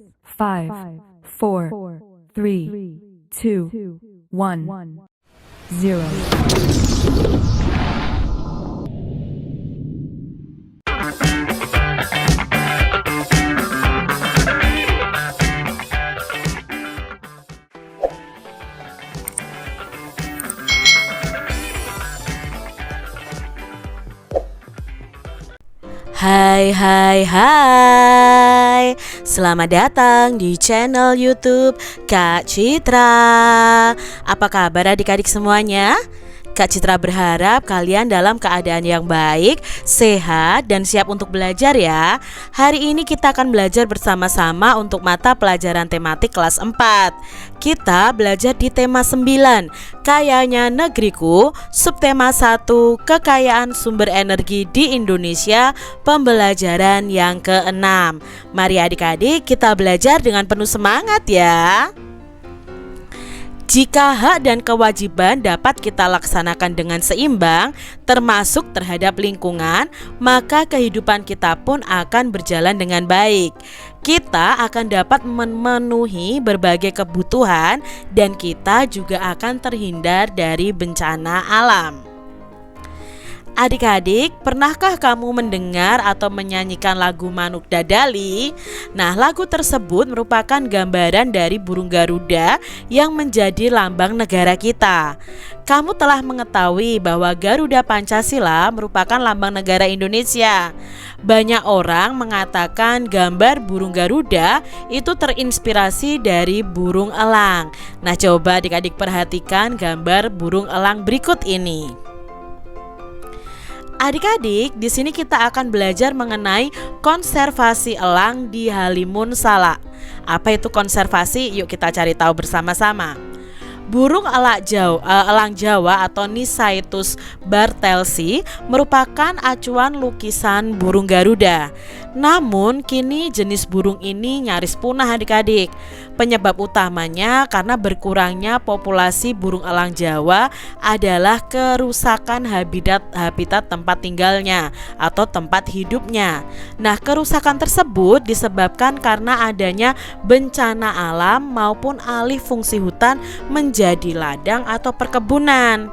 5, 4, 3, 2, 1, 0. Hai, selamat datang di channel YouTube Kak Citra. Apa kabar adik-adik semuanya? Kak Citra berharap kalian dalam keadaan yang baik, sehat, dan siap untuk belajar ya. Hari ini kita akan belajar bersama-sama untuk mata pelajaran tematik kelas 4. Kita belajar di tema 9, Kayanya Negeriku, subtema 1, Kekayaan Sumber Energi di Indonesia, pembelajaran yang ke-6. Mari adik-adik kita belajar dengan penuh semangat ya. Jika hak dan kewajiban dapat kita laksanakan dengan seimbang, termasuk terhadap lingkungan, maka kehidupan kita pun akan berjalan dengan baik. Kita akan dapat memenuhi berbagai kebutuhan dan kita juga akan terhindar dari bencana alam. Adik-adik, pernahkah kamu mendengar atau menyanyikan lagu Manuk Dadali? Nah, lagu tersebut merupakan gambaran dari burung Garuda yang menjadi lambang negara kita. Kamu telah mengetahui bahwa Garuda Pancasila merupakan lambang negara Indonesia. Banyak orang mengatakan gambar burung Garuda itu terinspirasi dari burung elang. Nah, coba adik-adik perhatikan gambar burung elang berikut ini. Adik-adik, di sini kita akan belajar mengenai konservasi elang di Halimun Salak. Apa itu konservasi? Yuk kita cari tahu bersama-sama. Burung elang Jawa atau Nisaetus bartelsi merupakan acuan lukisan burung Garuda. Namun kini jenis burung ini nyaris punah adik-adik. Penyebab utamanya karena berkurangnya populasi burung elang Jawa adalah kerusakan habitat tempat tinggalnya atau tempat hidupnya. Nah, kerusakan tersebut disebabkan karena adanya bencana alam maupun alih fungsi hutan menjadi ladang atau perkebunan.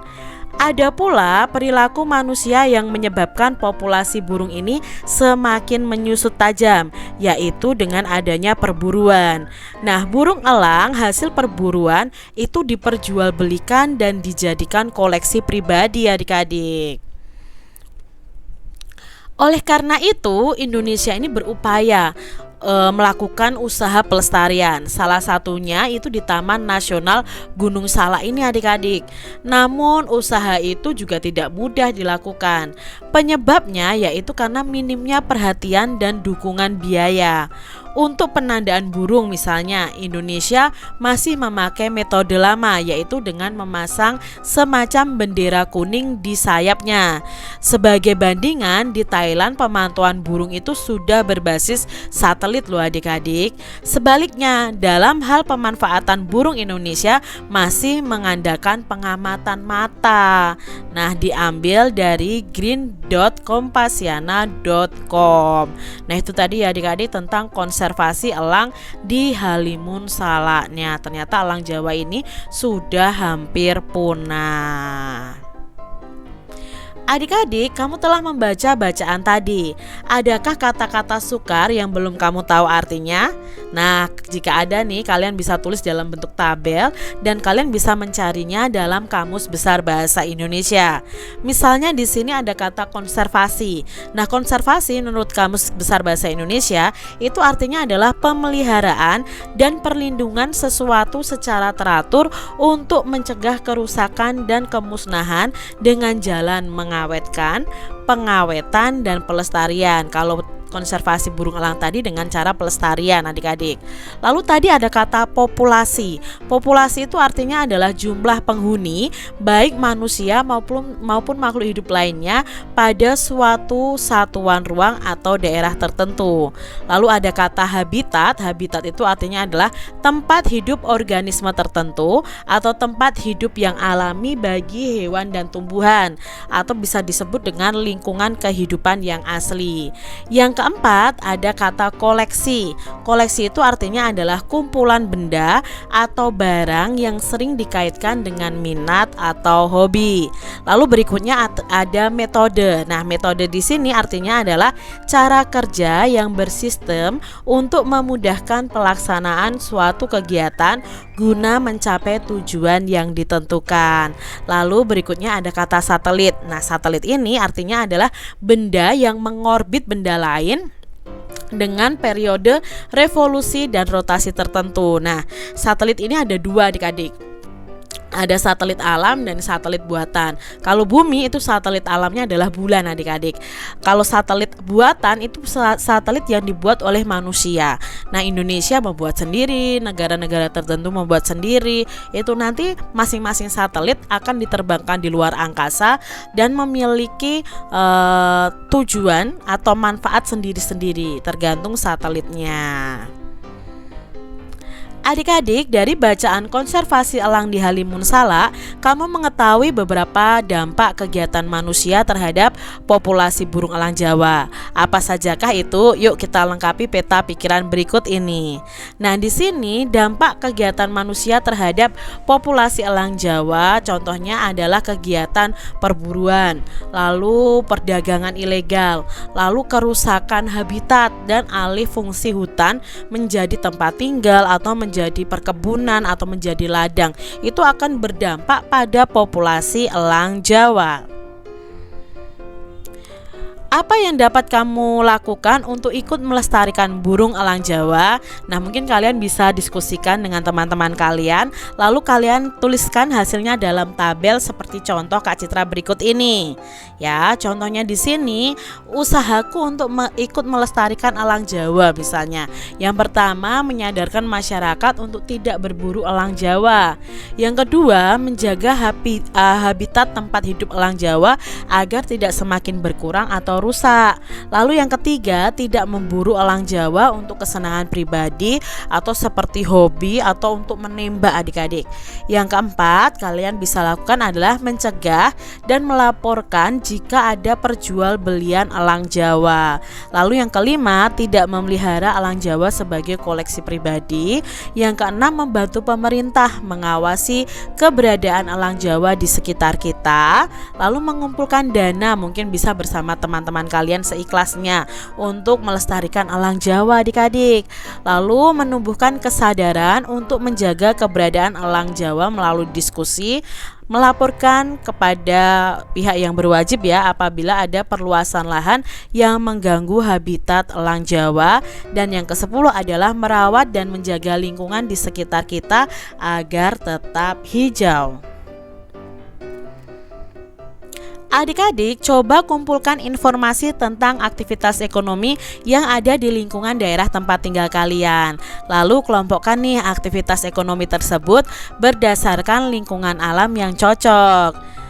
Ada pula perilaku manusia yang menyebabkan populasi burung ini semakin menyusut tajam, yaitu dengan adanya perburuan. Nah, burung elang hasil perburuan itu diperjualbelikan dan dijadikan koleksi pribadi adik-adik. Oleh karena itu, Indonesia ini berupaya melakukan usaha pelestarian. Salah satunya itu di Taman Nasional Gunung Salak ini adik-adik. Namun usaha itu juga tidak mudah dilakukan. Penyebabnya yaitu karena minimnya perhatian dan dukungan biaya. Untuk penandaan burung misalnya, Indonesia masih memakai metode lama, yaitu dengan memasang semacam bendera kuning di sayapnya. Sebagai bandingan, di Thailand pemantauan burung itu sudah berbasis satelit loh adik-adik. Sebaliknya, dalam hal pemanfaatan burung Indonesia masih mengandalkan pengamatan mata. Nah, diambil dari green.kompasiana.com. Nah, itu tadi ya adik-adik tentang konservasi elang di Halimun Salaknya. Ternyata elang Jawa ini sudah hampir punah. Adik-adik, kamu telah membaca bacaan tadi. Adakah kata-kata sukar yang belum kamu tahu artinya? Nah, jika ada nih, kalian bisa tulis dalam bentuk tabel dan kalian bisa mencarinya dalam Kamus Besar Bahasa Indonesia. Misalnya di sini ada kata konservasi. Nah, konservasi menurut Kamus Besar Bahasa Indonesia itu artinya adalah pemeliharaan dan perlindungan sesuatu secara teratur untuk mencegah kerusakan dan kemusnahan dengan jalan mengawetkan, pengawetan, dan pelestarian. Kalau konservasi burung elang tadi dengan cara pelestarian adik-adik. Lalu tadi ada kata populasi. Populasi itu artinya adalah jumlah penghuni baik manusia maupun makhluk hidup lainnya pada suatu satuan ruang atau daerah tertentu. Lalu ada kata habitat. Habitat itu artinya adalah tempat hidup organisme tertentu atau tempat hidup yang alami bagi hewan dan tumbuhan, atau bisa disebut dengan lingkungan kehidupan yang asli. Yang Yang keempat, ada kata koleksi. Koleksi itu artinya adalah kumpulan benda atau barang yang sering dikaitkan dengan minat atau hobi. Lalu berikutnya ada metode. Nah, metode di sini artinya adalah cara kerja yang bersistem untuk memudahkan pelaksanaan suatu kegiatan guna mencapai tujuan yang ditentukan. Lalu berikutnya ada kata satelit. Nah, satelit ini artinya adalah benda yang mengorbit benda lain dengan periode revolusi dan rotasi tertentu. Nah, satelit ini ada dua adik-adik. Ada satelit alam dan satelit buatan. Kalau bumi itu satelit alamnya adalah bulan adik-adik. Kalau satelit buatan itu satelit yang dibuat oleh manusia. Nah, Indonesia membuat sendiri, negara-negara tertentu membuat sendiri. Itu nanti masing-masing satelit akan diterbangkan di luar angkasa dan memiliki tujuan atau manfaat sendiri-sendiri tergantung satelitnya. Adik-adik, dari bacaan konservasi elang di Halimun Salak, kamu mengetahui beberapa dampak kegiatan manusia terhadap populasi burung elang Jawa. Apa sajakah itu? Yuk kita lengkapi peta pikiran berikut ini. Nah, di sini dampak kegiatan manusia terhadap populasi elang Jawa contohnya adalah kegiatan perburuan, lalu perdagangan ilegal, lalu kerusakan habitat dan alih fungsi hutan menjadi tempat tinggal atau menjadi perkebunan atau menjadi ladang. Itu akan berdampak pada populasi elang Jawa. Apa yang dapat kamu lakukan untuk ikut melestarikan burung elang Jawa? Nah, mungkin kalian bisa diskusikan dengan teman-teman kalian, lalu kalian tuliskan hasilnya dalam tabel seperti contoh Kak Citra berikut ini. Ya, contohnya di sini usahaku untuk ikut melestarikan elang Jawa misalnya. Yang pertama, menyadarkan masyarakat untuk tidak berburu elang Jawa. Yang kedua, menjaga habitat tempat hidup elang Jawa agar tidak semakin berkurang atau rusak. Lalu yang ketiga, tidak memburu elang Jawa untuk kesenangan pribadi atau seperti hobi atau untuk menembak adik-adik. Yang keempat, kalian bisa lakukan adalah mencegah dan melaporkan jika ada perjualbelian elang Jawa. Lalu yang kelima, tidak memelihara elang Jawa sebagai koleksi pribadi. Yang keenam, membantu pemerintah mengawasi keberadaan elang Jawa di sekitar kita. Lalu mengumpulkan dana, mungkin bisa bersama teman-teman kalian seikhlasnya untuk melestarikan elang Jawa adik-adik. Lalu menumbuhkan kesadaran untuk menjaga keberadaan elang Jawa melalui diskusi, melaporkan kepada pihak yang berwajib ya apabila ada perluasan lahan yang mengganggu habitat elang Jawa. Dan yang ke-10 adalah merawat dan menjaga lingkungan di sekitar kita agar tetap hijau. Adik-adik, coba kumpulkan informasi tentang aktivitas ekonomi yang ada di lingkungan daerah tempat tinggal kalian. Lalu kelompokkan nih aktivitas ekonomi tersebut berdasarkan lingkungan alam yang cocok.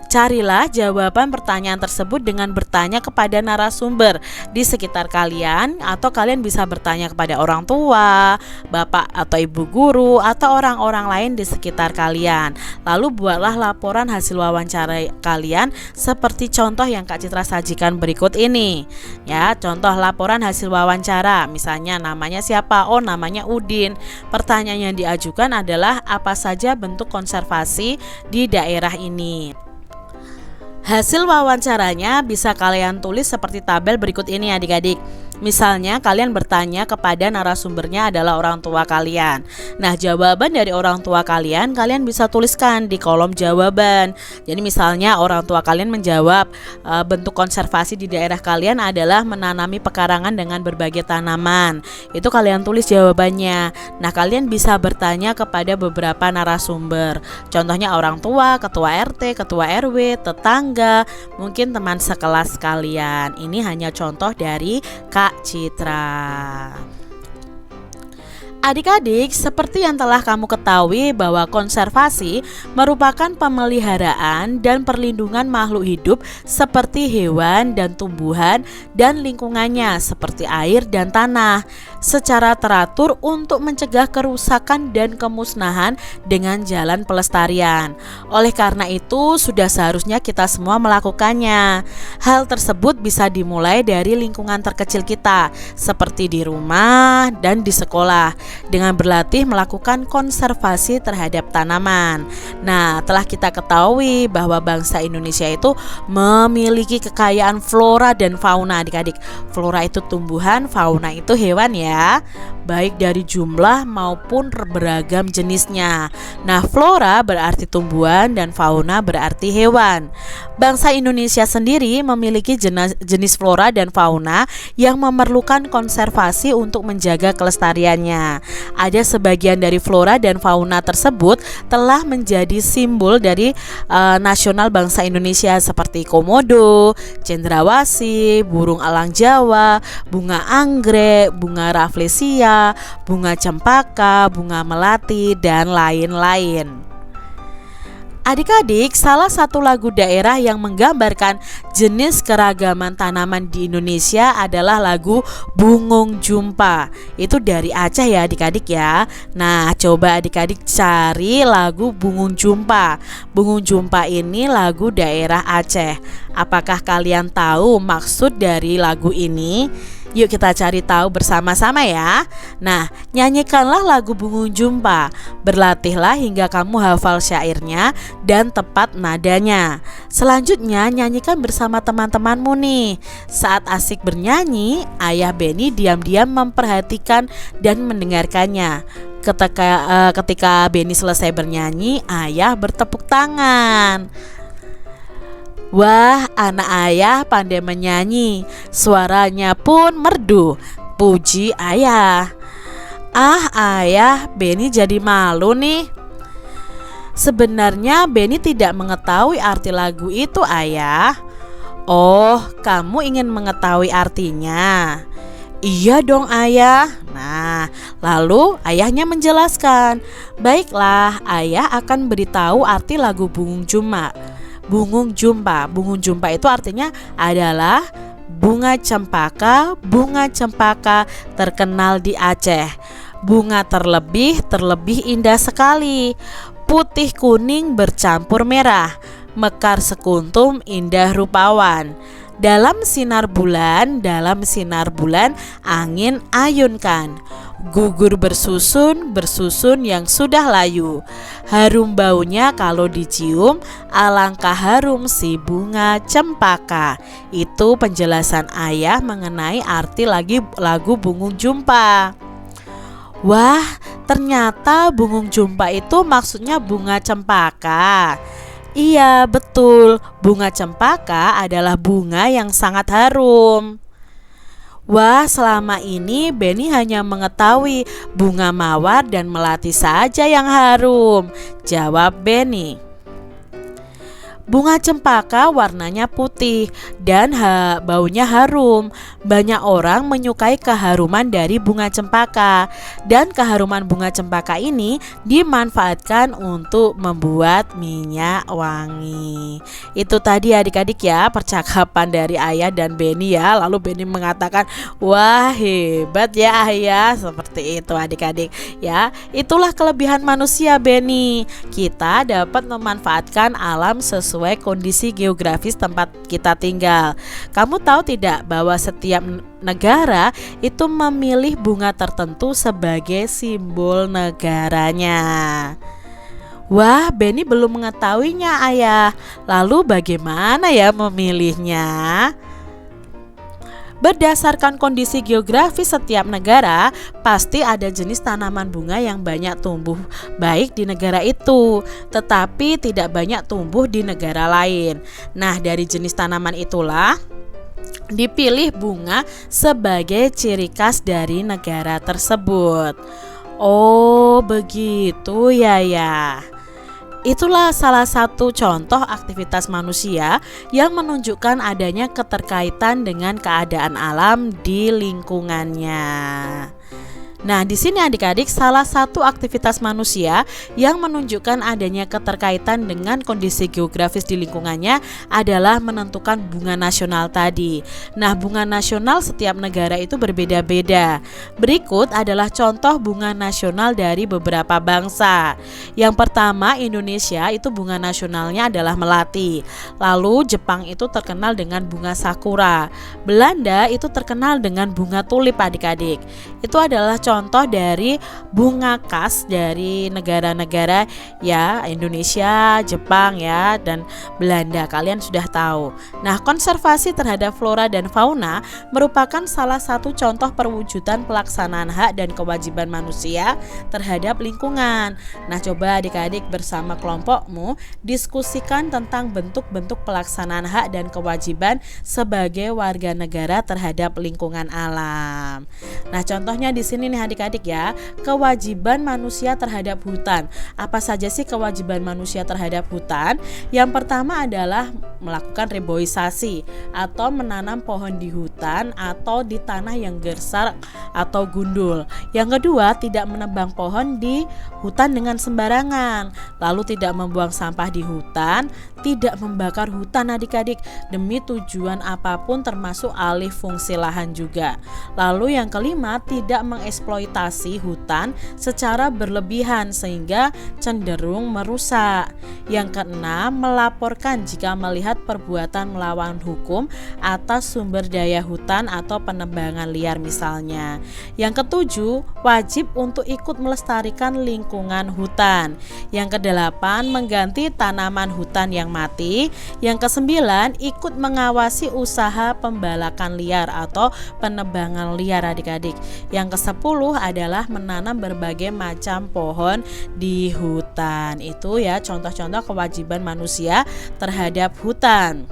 Carilah jawaban pertanyaan tersebut dengan bertanya kepada narasumber di sekitar kalian, atau kalian bisa bertanya kepada orang tua, bapak atau ibu guru, atau orang-orang lain di sekitar kalian. Lalu buatlah laporan hasil wawancara kalian seperti contoh yang Kak Citra sajikan berikut ini. Ya, contoh laporan hasil wawancara, misalnya namanya siapa? Oh, namanya Udin. Pertanyaan yang diajukan adalah apa saja bentuk konservasi di daerah ini. Hasil wawancaranya bisa kalian tulis seperti tabel berikut ini adik-adik. Misalnya kalian bertanya kepada narasumbernya adalah orang tua kalian. Nah, jawaban dari orang tua kalian bisa tuliskan di kolom jawaban. Jadi misalnya orang tua kalian menjawab bentuk konservasi di daerah kalian adalah menanami pekarangan dengan berbagai tanaman. Itu kalian tulis jawabannya. Nah, kalian bisa bertanya kepada beberapa narasumber. Contohnya orang tua, ketua RT, ketua RW, tetangga, mungkin teman sekelas kalian. Ini hanya contoh dari Kak Citra. Adik-adik, seperti yang telah kamu ketahui bahwa konservasi merupakan pemeliharaan dan perlindungan makhluk hidup seperti hewan dan tumbuhan dan lingkungannya seperti air dan tanah. secara teratur untuk mencegah kerusakan dan kemusnahan dengan jalan pelestarian. Oleh karena itu, sudah seharusnya kita semua melakukannya. Hal tersebut bisa dimulai dari lingkungan terkecil kita, seperti di rumah dan di sekolah, dengan berlatih melakukan konservasi terhadap tanaman. Nah, telah kita ketahui bahwa bangsa Indonesia itu memiliki kekayaan flora dan fauna, adik-adik. Flora itu tumbuhan, fauna itu hewan ya, baik dari jumlah maupun beragam jenisnya. Nah, flora berarti tumbuhan dan fauna berarti hewan. Bangsa Indonesia sendiri memiliki jenis flora dan fauna yang memerlukan konservasi untuk menjaga kelestariannya. Ada sebagian dari flora dan fauna tersebut telah menjadi simbol dari nasional bangsa Indonesia, seperti komodo, cendrawasih, burung elang Jawa, bunga anggrek, bunga rafflesia, bunga cempaka, bunga melati, dan lain-lain. Adik-adik, salah satu lagu daerah yang menggambarkan jenis keragaman tanaman di Indonesia adalah lagu Bungung Jumpa. Itu dari Aceh ya adik-adik ya. Nah, coba adik-adik cari lagu Bungung Jumpa. Bungung Jumpa ini lagu daerah Aceh. Apakah kalian tahu maksud dari lagu ini? Yuk kita cari tahu bersama-sama ya. Nah, nyanyikanlah lagu Bungung Jumpa. Berlatihlah hingga kamu hafal syairnya dan tepat nadanya. Selanjutnya nyanyikan bersama teman-temanmu nih. Saat asik bernyanyi, Ayah Beni diam-diam memperhatikan dan mendengarkannya. Ketika Beni selesai bernyanyi, Ayah bertepuk tangan. Wah, anak ayah pandai menyanyi, suaranya pun merdu, puji ayah. Ah ayah, Beni jadi malu nih. Sebenarnya Beni tidak mengetahui arti lagu itu ayah. Oh, kamu ingin mengetahui artinya? Iya dong ayah. Nah, lalu ayahnya menjelaskan. Baiklah, ayah akan beritahu arti lagu Bungung Jumpa. Bungung Jumpa itu artinya adalah bunga cempaka. Bunga cempaka terkenal di Aceh. Bunga terlebih indah sekali. Putih kuning bercampur merah, mekar sekuntum indah rupawan. Dalam sinar bulan angin ayunkan. Gugur bersusun yang sudah layu. Harum baunya kalau dicium, alangkah harum si bunga cempaka. Itu penjelasan ayah mengenai arti lagu Bungung Jumpa. Wah, ternyata Bungung Jumpa itu maksudnya bunga cempaka. Iya, betul. Bunga cempaka adalah bunga yang sangat harum. Wah, selama ini Beni hanya mengetahui bunga mawar dan melati saja yang harum, jawab Beni. Bunga cempaka warnanya putih dan baunya harum. Banyak orang menyukai keharuman dari bunga cempaka, dan keharuman bunga cempaka ini dimanfaatkan untuk membuat minyak wangi. Itu tadi adik-adik ya percakapan dari ayah dan Beni ya. Lalu Beni mengatakan, wah hebat ya ayah. Seperti itu adik-adik ya. Itulah kelebihan manusia Beni. Kita dapat memanfaatkan alam sesuai kondisi geografis tempat kita tinggal. Kamu tahu tidak bahwa setiap negara itu memilih bunga tertentu sebagai simbol negaranya? Wah, Beni belum mengetahuinya ayah. Lalu bagaimana ya memilihnya? Berdasarkan kondisi geografis setiap negara, pasti ada jenis tanaman bunga yang banyak tumbuh baik di negara itu, tetapi tidak banyak tumbuh di negara lain. Nah, dari jenis tanaman itulah dipilih bunga sebagai ciri khas dari negara tersebut. Oh, begitu ya. Itulah salah satu contoh aktivitas manusia yang menunjukkan adanya keterkaitan dengan keadaan alam di lingkungannya. Nah, di sini adik-adik salah satu aktivitas manusia yang menunjukkan adanya keterkaitan dengan kondisi geografis di lingkungannya adalah menentukan bunga nasional tadi. Nah, bunga nasional setiap negara itu berbeda-beda. Berikut adalah contoh bunga nasional dari beberapa bangsa. Yang pertama, Indonesia itu bunga nasionalnya adalah melati. Lalu Jepang itu terkenal dengan bunga sakura. Belanda itu terkenal dengan bunga tulip adik-adik. Itu adalah contoh dari bunga khas dari negara-negara ya, Indonesia, Jepang ya, dan Belanda. Kalian sudah tahu. Nah, konservasi terhadap flora dan fauna merupakan salah satu contoh perwujudan pelaksanaan hak dan kewajiban manusia terhadap lingkungan. Nah, coba adik-adik bersama kelompokmu diskusikan tentang bentuk-bentuk pelaksanaan hak dan kewajiban sebagai warga negara terhadap lingkungan alam. Nah, contohnya di sini nih adik-adik ya, kewajiban manusia terhadap hutan. Apa saja sih kewajiban manusia terhadap hutan? Yang pertama adalah melakukan reboisasi atau menanam pohon di hutan atau di tanah yang gersar atau gundul. Yang kedua, tidak menebang pohon di hutan dengan sembarangan. Lalu tidak membuang sampah di hutan, tidak membakar hutan adik-adik demi tujuan apapun termasuk alih fungsi lahan juga. Lalu yang kelima, tidak mengeksploitasi hutan secara berlebihan sehingga cenderung merusak. Yang keenam, melaporkan jika melihat perbuatan melawan hukum atas sumber daya hutan atau penebangan liar misalnya. Yang ketujuh, wajib untuk ikut melestarikan lingkungan hutan. Yang kedelapan, mengganti tanaman hutan yang mati. Yang kesembilan, ikut mengawasi usaha pembalakan liar atau penebangan liar adik-adik. Yang ke-10 adalah menanam berbagai macam pohon di hutan. Itu ya contoh-contoh kewajiban manusia terhadap hutan.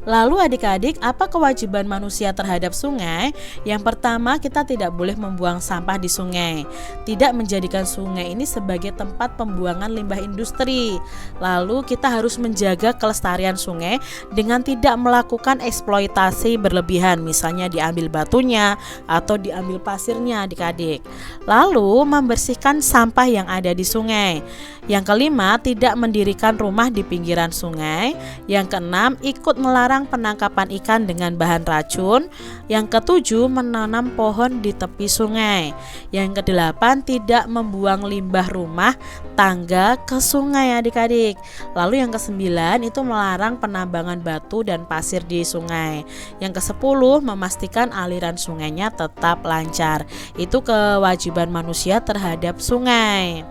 Lalu adik-adik, apa kewajiban manusia terhadap sungai? Yang pertama, kita tidak boleh membuang sampah di sungai. Tidak menjadikan sungai ini sebagai tempat pembuangan limbah industri. Lalu kita harus menjaga kelestarian sungai dengan tidak melakukan eksploitasi berlebihan, misalnya diambil batunya atau diambil pasirnya adik-adik. Lalu membersihkan sampah yang ada di sungai. Yang kelima, tidak mendirikan rumah di pinggiran sungai. Yang keenam, ikut melarang penangkapan ikan dengan bahan racun. Yang ketujuh, menanam pohon di tepi sungai. Yang kedelapan, tidak membuang limbah rumah tangga ke sungai adik-adik. Lalu yang kesembilan itu melarang penambangan batu dan pasir di sungai. Yang kesepuluh, memastikan aliran sungainya tetap lancar. Itu kewajiban manusia terhadap sungai.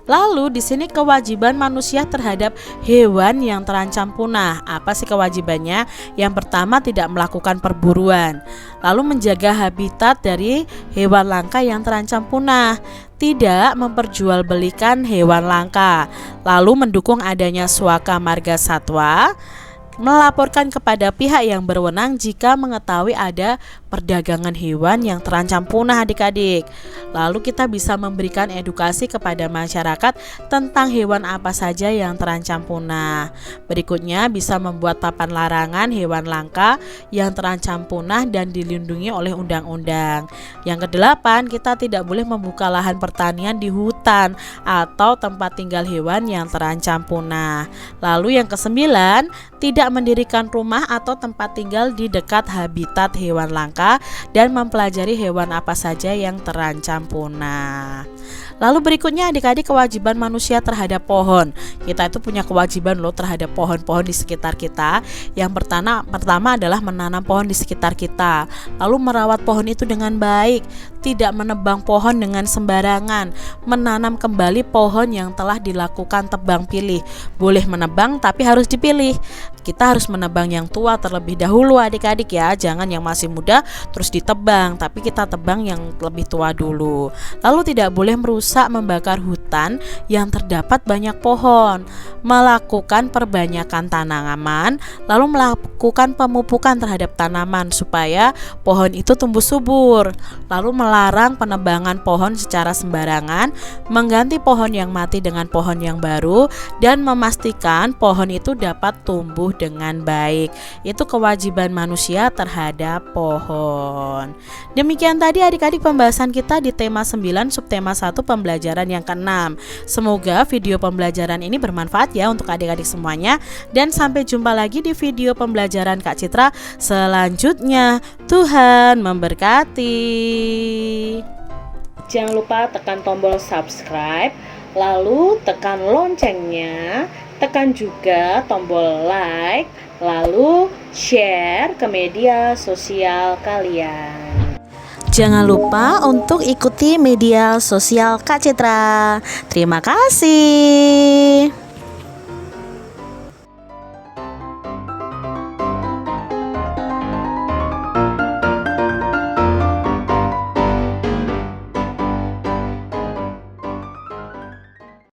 Lalu di sini kewajiban manusia terhadap hewan yang terancam punah. Apa sih kewajibannya? Yang pertama, tidak melakukan perburuan. Lalu menjaga habitat dari hewan langka yang terancam punah. Tidak memperjualbelikan hewan langka. Lalu mendukung adanya swaka marga satwa. Melaporkan kepada pihak yang berwenang jika mengetahui ada perdagangan hewan yang terancam punah adik-adik. Lalu kita bisa memberikan edukasi kepada masyarakat tentang hewan apa saja yang terancam punah. Berikutnya bisa membuat papan larangan hewan langka yang terancam punah dan dilindungi oleh undang-undang. Yang kedelapan, kita tidak boleh membuka lahan pertanian di hutan atau tempat tinggal hewan yang terancam punah. Lalu yang kesembilan, tidak mendirikan rumah atau tempat tinggal di dekat habitat hewan langka dan mempelajari hewan apa saja yang terancam punah. Lalu berikutnya adik-adik, kewajiban manusia terhadap pohon. Kita itu punya kewajiban loh terhadap pohon-pohon di sekitar kita. Yang pertama adalah menanam pohon di sekitar kita. Lalu merawat pohon itu dengan baik, tidak menebang pohon dengan sembarangan, menanam kembali pohon yang telah dilakukan tebang pilih. Boleh menebang tapi harus dipilih. Kita harus menebang yang tua terlebih dahulu adik-adik ya. Jangan yang masih muda terus ditebang, tapi kita tebang yang lebih tua dulu. Lalu tidak boleh merusak merusak membakar hutan yang terdapat banyak pohon, melakukan perbanyakan tanaman, lalu melakukan pemupukan terhadap tanaman supaya pohon itu tumbuh subur, lalu melarang penebangan pohon secara sembarangan, mengganti pohon yang mati dengan pohon yang baru, dan memastikan pohon itu dapat tumbuh dengan baik. Itu kewajiban manusia terhadap pohon. Demikian tadi adik-adik pembahasan kita di tema 9 subtema 1 pembelajaran yang ke-6. Semoga video pembelajaran ini bermanfaat ya untuk adik-adik semuanya, dan sampai jumpa lagi di video pembelajaran Kak Citra selanjutnya. Tuhan memberkati. Jangan lupa tekan tombol subscribe, lalu tekan loncengnya, tekan juga tombol like, lalu share ke media sosial kalian. Jangan lupa untuk ikuti media sosial Kak Citra. Terima kasih.